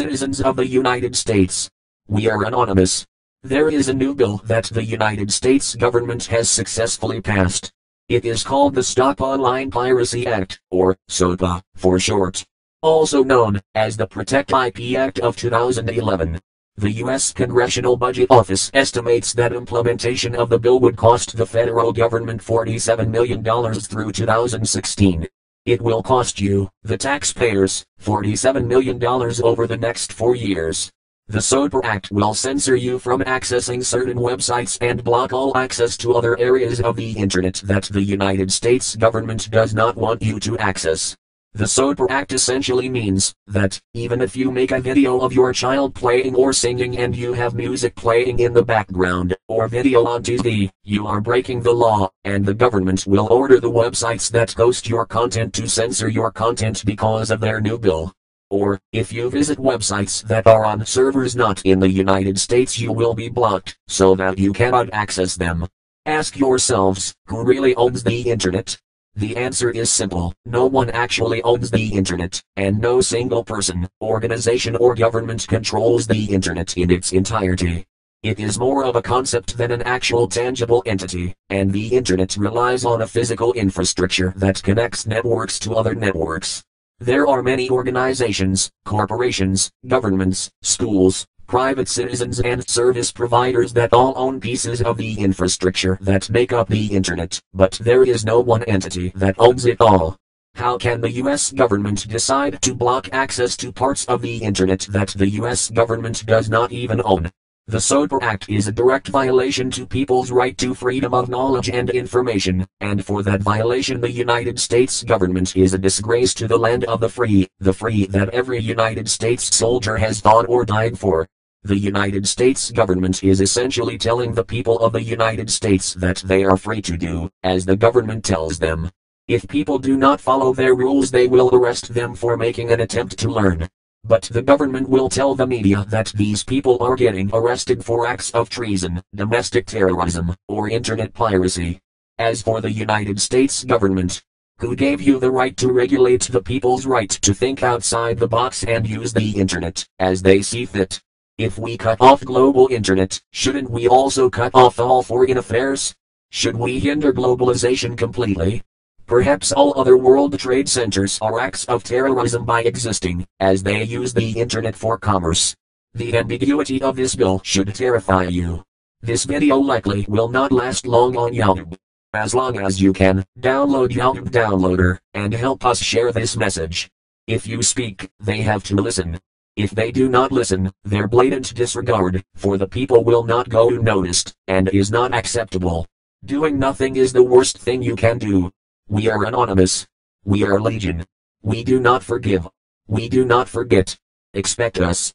citizens of the United States. We are anonymous. There is a new bill that the United States government has successfully passed. It is called the Stop Online Piracy Act, or SOPA, for short. Also known as the Protect IP Act of 2011. The US Congressional Budget Office estimates that implementation of the bill would cost the federal government $47 million through 2016. It will cost you, the taxpayers, $47 million over the next 4 years. The SOPA Act will censor you from accessing certain websites and block all access to other areas of the internet that the United States government does not want you to access. The SOPA Act essentially means that, even if you make a video of your child playing or singing and you have music playing in the background, or video on TV, you are breaking the law, and the government will order the websites that host your content to censor your content because of their new bill. Or, if you visit websites that are on servers not in the United States, you will be blocked, so that you cannot access them. Ask yourselves, who really owns the internet? The answer is simple: no one actually owns the internet, and no single person, organization or government controls the internet in its entirety. It is more of a concept than an actual tangible entity, and the internet relies on a physical infrastructure that connects networks to other networks. There are many organizations, corporations, governments, schools, private citizens and service providers that all own pieces of the infrastructure that make up the internet, but there is no one entity that owns it all. How can the US government decide to block access to parts of the internet that the US government does not even own? The SOPA Act is a direct violation to people's right to freedom of knowledge and information, and for that violation the United States government is a disgrace to the land of the free that every United States soldier has fought or died for. The United States government is essentially telling the people of the United States that they are free to do as the government tells them. If people do not follow their rules, they will arrest them for making an attempt to learn. But the government will tell the media that these people are getting arrested for acts of treason, domestic terrorism, or internet piracy. As for the United States government, who gave you the right to regulate the people's right to think outside the box and use the internet as they see fit? If we cut off global internet, shouldn't we also cut off all foreign affairs? Should we hinder globalization completely? Perhaps all other world trade centers are acts of terrorism by existing, as they use the internet for commerce. The ambiguity of this bill should terrify you. This video likely will not last long on YouTube. As long as you can, download YouTube Downloader, and help us share this message. If you speak, they have to listen. If they do not listen, their blatant disregard for the people will not go unnoticed, and is not acceptable. Doing nothing is the worst thing you can do. We are anonymous. We are legion. We do not forgive. We do not forget. Expect us.